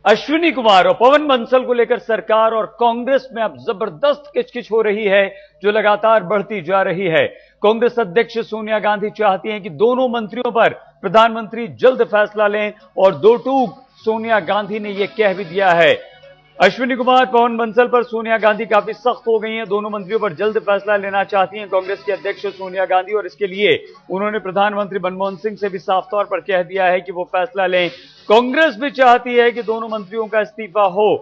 अश्विनी कुमार और पवन बंसल को लेकर सरकार और कांग्रेस में अब जबरदस्त किचकिच हो रही है, जो लगातार बढ़ती जा रही है। कांग्रेस अध्यक्ष सोनिया गांधी चाहती हैं कि दोनों मंत्रियों पर प्रधानमंत्री जल्द फैसला लें और दो टूक सोनिया गांधी ने यह कह भी दिया है। अश्विनी कुमार, पवन बंसल पर सोनिया गांधी काफी सख्त हो गई हैं। दोनों मंत्रियों पर जल्द फैसला लेना चाहती हैं कांग्रेस की अध्यक्ष सोनिया गांधी, और इसके लिए उन्होंने प्रधानमंत्री मनमोहन सिंह से भी साफ तौर पर कह दिया है कि वो फैसला लें। कांग्रेस भी चाहती है कि दोनों मंत्रियों का इस्तीफा हो।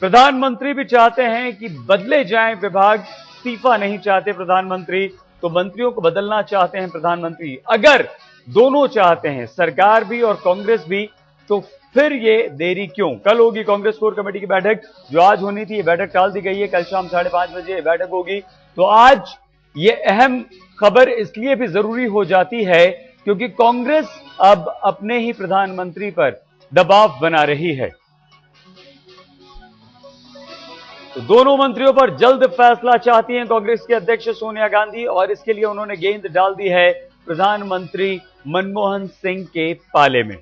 प्रधानमंत्री भी चाहते हैं कि बदले जाएं विभाग। इस्तीफा नहीं चाहते प्रधानमंत्री, तो मंत्रियों को बदलना चाहते हैं प्रधानमंत्री। अगर दोनों चाहते हैं, सरकार भी और कांग्रेस भी, तो फिर ये देरी क्यों? कल होगी कांग्रेस कोर कमेटी की बैठक, जो आज होनी थी। ये बैठक टाल दी गई है, कल शाम 5:30 बजे बैठक होगी। तो आज ये अहम खबर इसलिए भी जरूरी हो जाती है क्योंकि कांग्रेस अब अपने ही प्रधानमंत्री पर दबाव बना रही है। तो दोनों मंत्रियों पर जल्द फैसला चाहती हैं कांग्रेस के अध्यक्ष सोनिया गांधी, और इसके लिए उन्होंने गेंद डाल दी है प्रधानमंत्री मनमोहन सिंह के पाले में।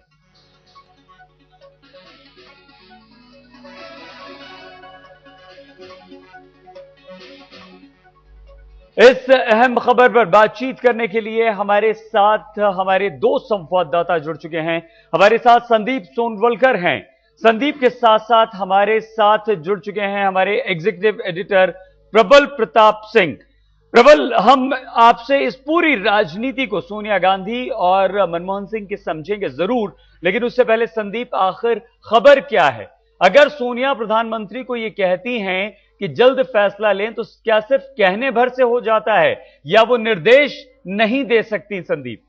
इस अहम खबर पर बातचीत करने के लिए हमारे साथ हमारे दो संवाददाता जुड़ चुके हैं। हमारे साथ संदीप सोनवलकर हैं। संदीप के साथ साथ हमारे साथ जुड़ चुके हैं हमारे एग्जीक्यूटिव एडिटर प्रबल प्रताप सिंह। प्रबल, हम आपसे इस पूरी राजनीति को सोनिया गांधी और मनमोहन सिंह की समझेंगे जरूर, लेकिन उससे पहले संदीप, आखिर खबर क्या है? अगर सोनिया प्रधानमंत्री को यह कहती हैं कि जल्द फैसला लें, तो क्या सिर्फ कहने भर से हो जाता है या वो निर्देश नहीं दे सकती? संदीप,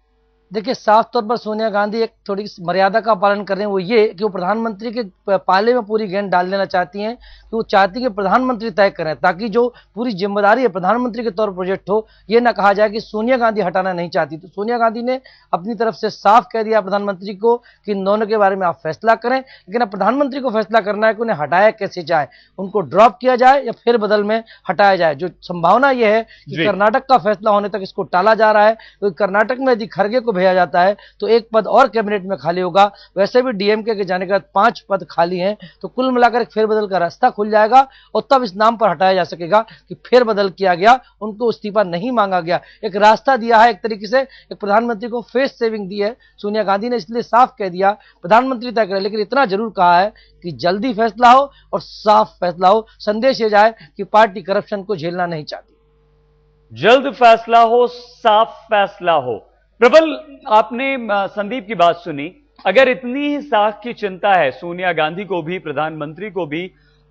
देखिए, साफ तौर पर सोनिया गांधी एक थोड़ी मर्यादा का पालन कर रहे हैं। वो ये कि वो प्रधानमंत्री के पाले में पूरी गेंद डाल देना चाहती हैं कि वो चाहती है कि प्रधानमंत्री तय करें, ताकि जो पूरी जिम्मेदारी है प्रधानमंत्री के तौर पर प्रोजेक्ट हो, ये ना कहा जाए कि सोनिया गांधी हटाना नहीं चाहती। तो सोनिया गांधी ने अपनी तरफ से साफ कह दिया प्रधानमंत्री को कि इन दोनों के बारे में आप फैसला करें, लेकिन अब प्रधानमंत्री को फैसला करना है कि उन्हें हटाया कैसे जाए, उनको ड्रॉप किया जाए या फिर बदल में हटाया जाए। जो संभावना यह है कि कर्नाटक का फैसला होने तक इसको टाला जा रहा है, क्योंकि कर्नाटक में यदि खड़गे को भेजा जाता है तो एक पद और कैबिनेट में खाली होगा। वैसे भी डीएमके के जाने के बाद 5 पद खाली हैं, तो कुल मिलाकर एक फेरबदल का रास्ता खुल जाएगा और तब इस नाम पर हटाया जा सकेगा कि फेरबदल किया गया, उनको इस्तीफा नहीं मांगा गया। एक रास्ता दिया है, एक तरीके से एक प्रधानमंत्री को फेस सेविंग दी है सोनिया गांधी ने, इसलिए साफ कह दिया प्रधानमंत्री तय करे, लेकिन इतना जरूर कहा है कि जल्दी फैसला हो और साफ फैसला हो। संदेश ये जाए कि पार्टी करप्शन को झेलना नहीं चाहती। जल्द फैसला हो, साफ फैसला हो। प्रबल, आपने संदीप की बात सुनी। अगर इतनी ही साख की चिंता है सोनिया गांधी को भी, प्रधानमंत्री को भी,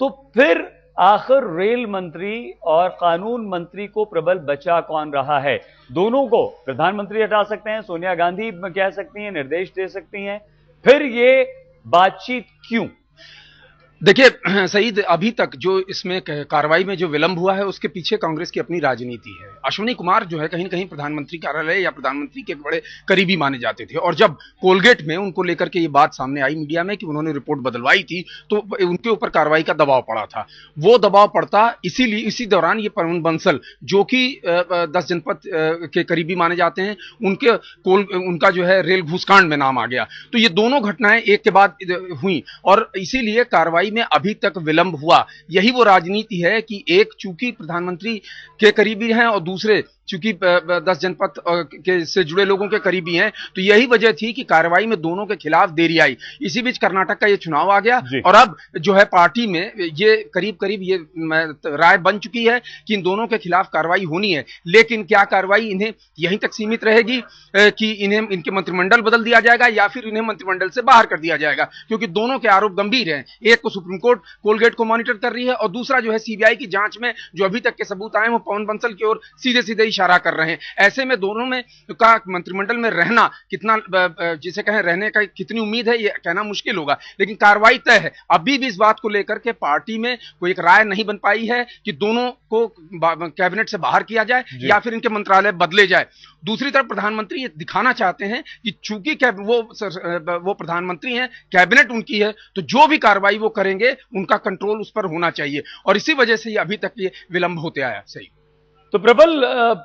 तो फिर आखिर रेल मंत्री और कानून मंत्री को प्रबल बचा कौन रहा है? दोनों को प्रधानमंत्री हटा सकते हैं, सोनिया गांधी कह सकती हैं, निर्देश दे सकती हैं, फिर ये बातचीत क्यों? देखिए सईद, अभी तक जो इसमें कार्रवाई में जो विलंब हुआ है उसके पीछे कांग्रेस की अपनी राजनीति है। अश्विनी कुमार जो है कहीं न कहीं प्रधानमंत्री कार्यालय या प्रधानमंत्री के बड़े करीबी माने जाते थे, और जब कोलगेट में उनको लेकर के ये बात सामने आई मीडिया में कि उन्होंने रिपोर्ट बदलवाई थी, तो उनके ऊपर कार्रवाई का दबाव पड़ा था। वो दबाव पड़ता इसीलिए इसी दौरान ये पवन बंसल जो कि 10 जनपद के करीबी माने जाते हैं, उनका जो है रेल घूसकांड में नाम आ गया। तो ये दोनों घटनाएं एक के बाद हुई और इसीलिए कार्रवाई में अभी तक विलंब हुआ। यही वो राजनीति है कि एक चूंकि प्रधानमंत्री के करीबी हैं और दूसरे चूंकि 10 जनपद के से जुड़े लोगों के करीबी हैं, तो यही वजह थी कि कार्रवाई में दोनों के खिलाफ देरी आई। इसी बीच कर्नाटक का ये चुनाव आ गया और अब जो है पार्टी में ये करीब करीब ये राय बन चुकी है कि इन दोनों के खिलाफ कार्रवाई होनी है। लेकिन क्या कार्रवाई इन्हें यहीं तक सीमित रहेगी कि इन्हें इनके मंत्रिमंडल बदल दिया जाएगा या फिर इन्हें मंत्रिमंडल से बाहर कर दिया जाएगा? क्योंकि दोनों के आरोप गंभीर हैं। एक को सुप्रीम कोर्ट कोलगेट को मॉनिटर कर रही है और दूसरा जो है सीबीआई की जांच में जो अभी तक के सबूत आए वो पवन बंसल की ओर सीधे सीधे इशारा कर रहे हैं। ऐसे में दोनों में का मंत्रिमंडल में रहना कितना, जिसे कहें रहने का कितनी उम्मीद है, ये कहना मुश्किल होगा। लेकिन कार्रवाई तय है। अभी भी इस बात को लेकर के पार्टी में कोई एक राय नहीं बन पाई है कि दोनों को कैबिनेट से बाहर किया जाए या फिर इनके मंत्रालय बदले जाए। दूसरी तरफ प्रधानमंत्री ये दिखाना चाहते हैं कि चूंकि वो प्रधानमंत्री हैं, कैबिनेट उनकी है, तो जो भी कार्रवाई वो करेंगे उनका कंट्रोल उस पर होना चाहिए, और इसी वजह से ये अभी तक ये विलंब होते आया। सही। तो प्रबल,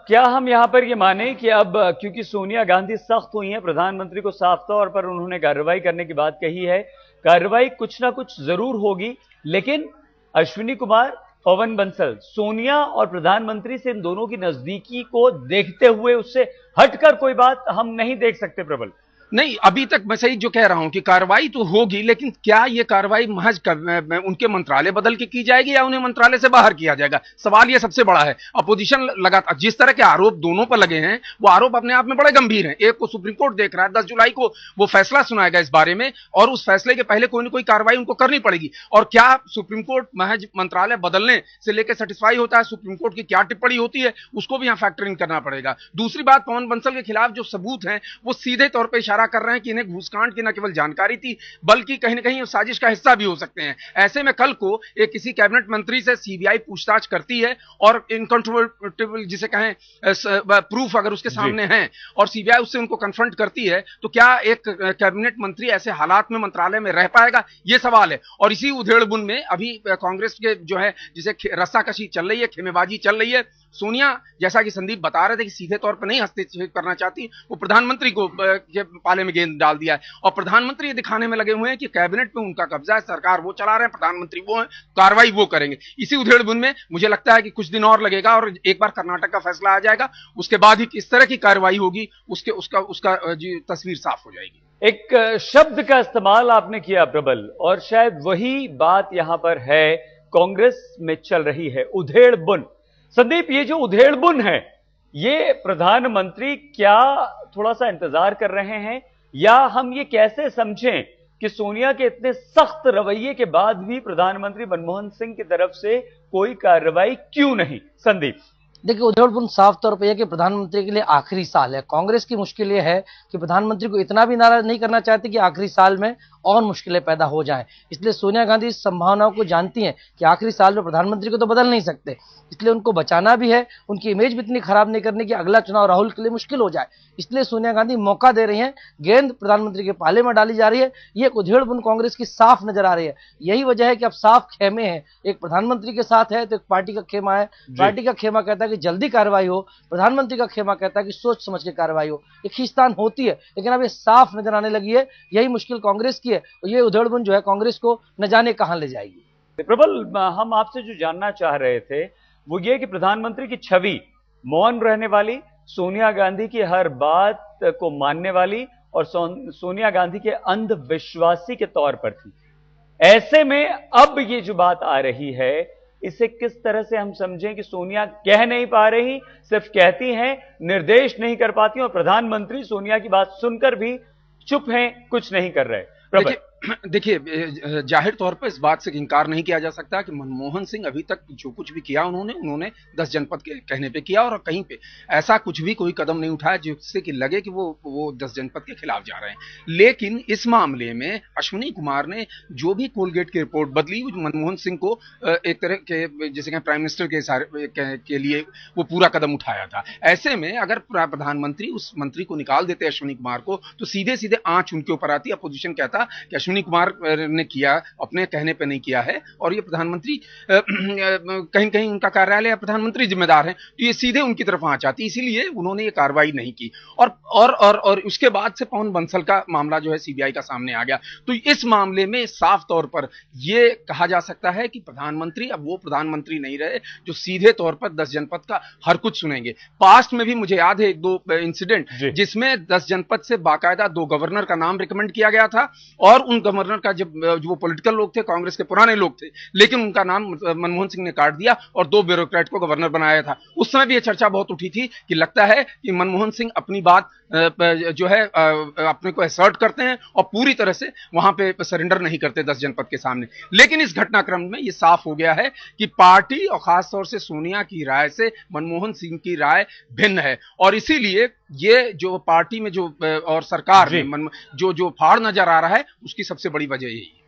क्या हम यहां पर ये माने कि अब क्योंकि सोनिया गांधी सख्त हुई हैं, प्रधानमंत्री को साफ तौर पर उन्होंने कार्रवाई करने की बात कही है, कार्रवाई कुछ ना कुछ जरूर होगी, लेकिन अश्विनी कुमार, पवन बंसल, सोनिया और प्रधानमंत्री से इन दोनों की नजदीकी को देखते हुए उससे हटकर कोई बात हम नहीं देख सकते प्रबल। नहीं, अभी तक मैं सही जो कह रहा हूं कि कार्रवाई तो होगी, लेकिन क्या ये कार्रवाई महज उनके मंत्रालय बदल के की जाएगी या उन्हें मंत्रालय से बाहर किया जाएगा, सवाल ये सबसे बड़ा है। अपोजिशन लगातार जिस तरह के आरोप दोनों पर लगे हैं, वो आरोप अपने आप में बड़े गंभीर हैं। एक को सुप्रीम कोर्ट देख रहा है, 10 जुलाई को वो फैसला सुनाएगा इस बारे में, और उस फैसले के पहले कोई ना कोई कार्रवाई उनको करनी पड़ेगी। और क्या सुप्रीम कोर्ट महज मंत्रालय बदलने से लेकर सेटिस्फाई होता है? सुप्रीम कोर्ट की क्या टिप्पणी होती है उसको भी यहां फैक्टर इन करना पड़ेगा। दूसरी बात, पवन बंसल के खिलाफ जो सबूत हैं वो सीधे तौर पर इशारा कर रहे हैं कि इन्हें घूसकांड की न केवल जानकारी थी, बल्कि कहीं ना कहीं साजिश का हिस्सा भी हो सकते हैं। ऐसे में कल को एक किसी कैबिनेट मंत्री से सीबीआई पूछताछ करती है और इनकंट्रोवर्टेबल जिसे कहें प्रूफ अगर उसके सामने है और सीबीआई उससे उनको कन्फ्रंट करती है, तो क्या एक कैबिनेट मंत्री ऐसे हालात में मंत्रालय में रह पाएगा, यह सवाल है। और इसी उधेड़बुन में अभी कांग्रेस के जो है जिसे रस्साकशी चल रही है, खेमेबाजी चल रही है। सोनिया, जैसा कि संदीप बता रहे थे कि सीधे तौर पर नहीं हस्तक्षेप करना चाहती, वो प्रधानमंत्री को पाले में गेंद डाल दिया है और प्रधानमंत्री ये दिखाने में लगे हुए हैं कि कैबिनेट पे उनका कब्जा है, सरकार वो चला रहे हैं, प्रधानमंत्री वो हैं, कार्रवाई वो करेंगे। इसी उधेड़बुन में मुझे लगता है कि कुछ दिन और लगेगा और एक बार कर्नाटक का फैसला आ जाएगा, उसके बाद ही किस तरह की कार्रवाई होगी उसका तस्वीर साफ हो जाएगी। एक शब्द का इस्तेमाल आपने किया प्रबल, और शायद वही बात यहां पर है, कांग्रेस में चल रही है उधेड़बुन। संदीप, ये जो उधेड़बुन है, ये प्रधानमंत्री क्या थोड़ा सा इंतजार कर रहे हैं, या हम ये कैसे समझें कि सोनिया के इतने सख्त रवैये के बाद भी प्रधानमंत्री मनमोहन सिंह की तरफ से कोई कार्रवाई क्यों नहीं? संदीप, देखिए, उधेड़बुन साफ तौर पर यह कि प्रधानमंत्री के लिए आखिरी साल है। कांग्रेस की मुश्किल यह है कि प्रधानमंत्री को इतना भी नाराज नहीं करना चाहती कि आखिरी साल में और मुश्किलें पैदा हो जाएं। इसलिए सोनिया गांधी इस संभावनाओं को जानती हैं कि आखिरी साल में प्रधानमंत्री को तो बदल नहीं सकते, इसलिए उनको बचाना भी है, उनकी इमेज भी इतनी खराब नहीं करने की अगला चुनाव राहुल के लिए मुश्किल हो जाए। इसलिए सोनिया गांधी मौका दे रही हैं, गेंद प्रधानमंत्री के पाले में डाली जा रही है। ये एक उधेड़बुन कांग्रेस की साफ नजर आ रही है। यही वजह है कि अब साफ खेमे हैं, एक प्रधानमंत्री के साथ है तो एक पार्टी का खेमा है। पार्टी का खेमा कहता है कि जल्दी कार्रवाई हो, प्रधानमंत्री का खेमा कहता है कि सोच समझ के कार्रवाई हो। एक खींचतान होती है, लेकिन अब ये साफ नजर आने लगी है। यही मुश्किल कांग्रेस की है और ये उधेड़बुन जो है कांग्रेस को न जाने कहां ले जाएगी। प्रबल, हम आपसे जो जानना चाह रहे थे वो ये कि प्रधानमंत्री की छवि मौन रहने वाली, सोनिया गांधी की हर बात को मानने वाली और सोनिया गांधी के अंधविश्वासी के तौर पर थी। ऐसे में अब ये जो बात आ रही है, इसे किस तरह से हम समझें कि सोनिया कह नहीं पा रही, सिर्फ कहती हैं, निर्देश नहीं कर पाती, और प्रधानमंत्री सोनिया की बात सुनकर भी चुप हैं, कुछ नहीं कर रहे? देखिए, जाहिर तौर पर इस बात से इनकार नहीं किया जा सकता कि मनमोहन सिंह अभी तक जो कुछ भी किया उन्होंने 10 जनपद के कहने पे किया, और कहीं पे ऐसा कुछ भी कोई कदम नहीं उठाया जिससे कि लगे कि वो 10 जनपद के खिलाफ जा रहे हैं। लेकिन इस मामले में अश्विनी कुमार ने जो भी कोलगेट की रिपोर्ट बदली, मनमोहन सिंह को एक तरह के जैसे कि प्राइम मिनिस्टर के लिए वो पूरा कदम उठाया था। ऐसे में अगर प्रधानमंत्री उस मंत्री को निकाल देते अश्विनी कुमार को, तो सीधे सीधे आंच उनके ऊपर आती। अपोजिशन कहता कि अश्विनी कुमार ने किया, अपने कहने पे नहीं किया है, और ये प्रधानमंत्री कहीं कहीं उनका कार्यालय या प्रधानमंत्री जिम्मेदार है, तो ये सीधे उनकी तरफ आंच आती। इसीलिए उन्होंने ये कार्रवाई नहीं की। और उसके बाद से पवन बंसल का मामला जो है सीबीआई का सामने आ गया। तो इस मामले में साफ तौर पर यह कहा जा सकता है कि प्रधानमंत्री अब वो प्रधानमंत्री नहीं रहे जो सीधे तौर पर 10 जनपद का हर कुछ सुनेंगे। पास्ट में भी मुझे याद है 1-2 इंसिडेंट जिसमें 10 जनपद से बाकायदा 2 गवर्नर का नाम रिकमेंड किया गया था, और उन गवर्नर का जब जो वो पॉलिटिकल लोग थे, कांग्रेस के पुराने लोग थे, लेकिन उनका नाम मनमोहन सिंह ने काट दिया और 2 ब्यूरोक्रेट को गवर्नर बनाया था। उस समय भी ये चर्चा बहुत उठी थी कि लगता है कि मनमोहन सिंह अपनी बात जो है अपने को असर्ट करते हैं और पूरी तरह से वहां पे सरेंडर नहीं करते 10 जनपद के सामने। लेकिन इस घटनाक्रम में ये साफ हो गया है कि पार्टी और खासतौर से सोनिया की राय से मनमोहन सिंह की राय भिन्न है, और इसीलिए ये जो पार्टी में जो और सरकार में जो फाड़ नजर आ रहा है, उसकी सबसे बड़ी वजह यही है।